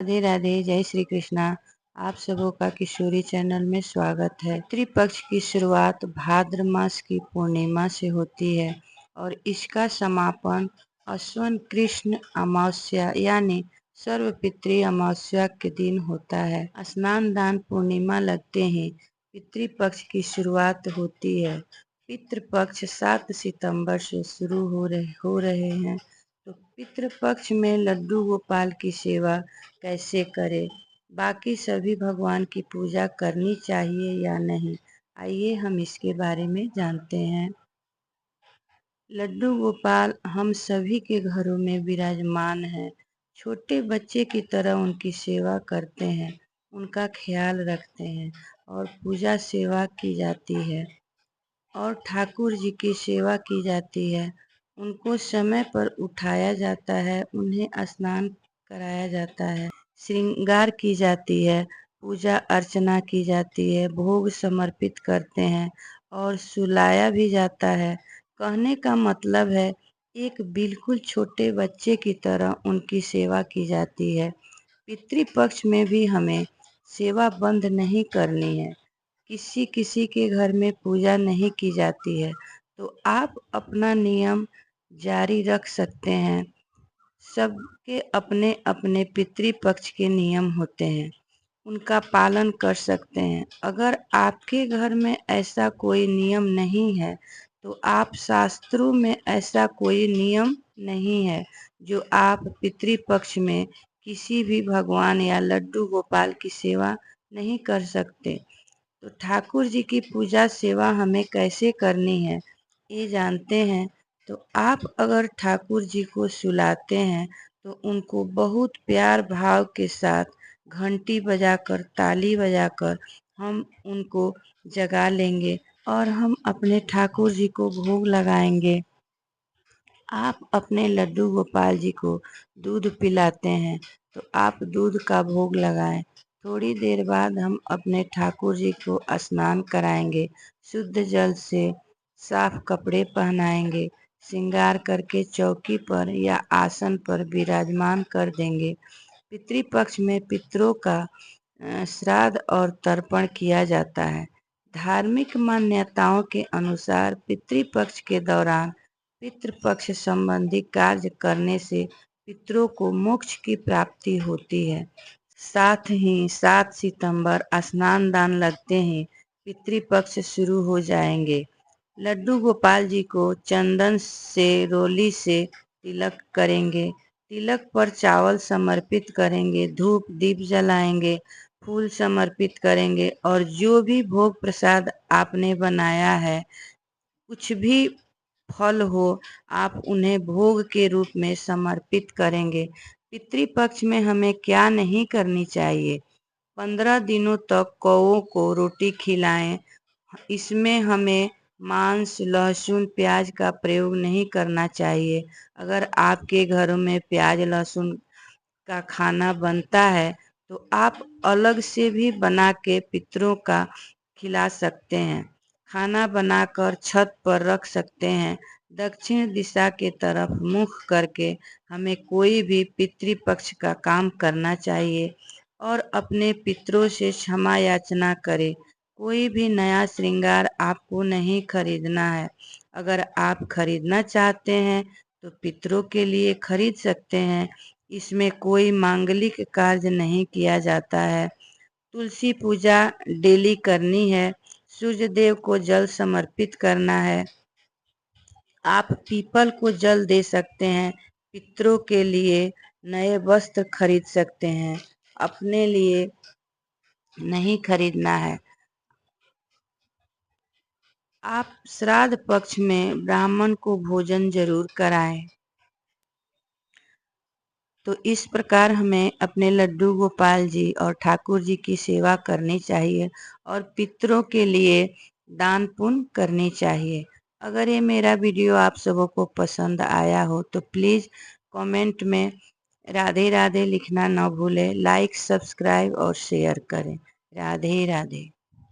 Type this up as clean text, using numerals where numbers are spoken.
राधे राधे, जय श्री कृष्णा। आप सबों का किशोरी चैनल में स्वागत है। पितृपक्ष की शुरुआत भाद्र मास की पूर्णिमा से होती है और इसका समापन अश्विन कृष्ण अमावस्या यानी सर्वपितृ अमावस्या के दिन होता है। स्नान दान पूर्णिमा लगते ही पितृपक्ष की शुरुआत होती है। पितृपक्ष 7 सितंबर से शुरू हो रहे हैं। तो पितृपक्ष में लड्डू गोपाल की सेवा कैसे करें, बाकी सभी भगवान की पूजा करनी चाहिए या नहीं, आइए हम इसके बारे में जानते हैं। लड्डू गोपाल हम सभी के घरों में विराजमान है। छोटे बच्चे की तरह उनकी सेवा करते हैं, उनका ख्याल रखते हैं और पूजा सेवा की जाती है और ठाकुर जी की सेवा की जाती है। उनको समय पर उठाया जाता है, उन्हें स्नान कराया जाता है, श्रृंगार की जाती है, पूजा अर्चना की जाती है, भोग समर्पित करते हैं और सुलाया भी जाता है। कहने का मतलब है एक बिल्कुल छोटे बच्चे की तरह उनकी सेवा की जाती है। पितृपक्ष में भी हमें सेवा बंद नहीं करनी है। किसी किसी के घर में पूजा नहीं की जाती है तो आप अपना नियम जारी रख सकते हैं। सबके अपने अपने पितृपक्ष के नियम होते हैं, उनका पालन कर सकते हैं। अगर आपके घर में ऐसा कोई नियम नहीं है तो आप शास्त्रों में ऐसा कोई नियम नहीं है जो आप पितृपक्ष में किसी भी भगवान या लड्डू गोपाल की सेवा नहीं कर सकते। तो ठाकुर जी की पूजा सेवा हमें कैसे करनी है ये जानते हैं। तो आप अगर ठाकुर जी को सुलाते हैं तो उनको बहुत प्यार भाव के साथ घंटी बजाकर ताली बजाकर हम उनको जगा लेंगे और हम अपने ठाकुर जी को भोग लगाएंगे। आप अपने लड्डू गोपाल जी को दूध पिलाते हैं तो आप दूध का भोग लगाएं। थोड़ी देर बाद हम अपने ठाकुर जी को स्नान कराएंगे, शुद्ध जल से साफ कपड़े पहनाएंगे, श्रृंगार करके चौकी पर या आसन पर विराजमान कर देंगे। पितृपक्ष में पितरों का श्राद्ध और तर्पण किया जाता है। धार्मिक मान्यताओं के अनुसार पितृपक्ष के दौरान पितृपक्ष संबंधी कार्य करने से पितरों को मोक्ष की प्राप्ति होती है। साथ ही 7 सितंबर स्नान दान लगते ही पितृपक्ष शुरू हो जाएंगे। लड्डू गोपाल जी को चंदन से रोली से तिलक करेंगे, तिलक पर चावल समर्पित करेंगे, धूप दीप जलाएंगे, फूल समर्पित करेंगे और जो भी भोग प्रसाद आपने बनाया है, कुछ भी फल हो, आप उन्हें भोग के रूप में समर्पित करेंगे। पितृपक्ष में हमें क्या नहीं करनी चाहिए। 15 दिनों तक कौओं को रोटी खिलाएं। इसमें हमें मांस लहसुन प्याज का प्रयोग नहीं करना चाहिए। अगर आपके घरों में प्याज लहसुन का खाना बनता है तो आप अलग से भी बना के पितरों का खिला सकते हैं। खाना बनाकर छत पर रख सकते हैं। दक्षिण दिशा के तरफ मुख करके हमें कोई भी पितृपक्ष का काम करना चाहिए और अपने पितरों से क्षमा याचना करें। कोई भी नया श्रृंगार आपको नहीं खरीदना है। अगर आप खरीदना चाहते हैं तो पितरों के लिए खरीद सकते हैं। इसमें कोई मांगलिक कार्य नहीं किया जाता है। तुलसी पूजा डेली करनी है। सूर्य देव को जल समर्पित करना है। आप पीपल को जल दे सकते हैं। पितरों के लिए नए वस्त्र खरीद सकते हैं, अपने लिए नहीं खरीदना है। आप श्राद्ध पक्ष में ब्राह्मण को भोजन जरूर कराएं। तो इस प्रकार हमें अपने लड्डू गोपाल जी और ठाकुर जी की सेवा करनी चाहिए और पितरों के लिए दान पुण्य करनी चाहिए। अगर ये मेरा वीडियो आप सबों को पसंद आया हो तो प्लीज़ कमेंट में राधे राधे लिखना न भूलें। लाइक सब्सक्राइब और शेयर करें। राधे राधे।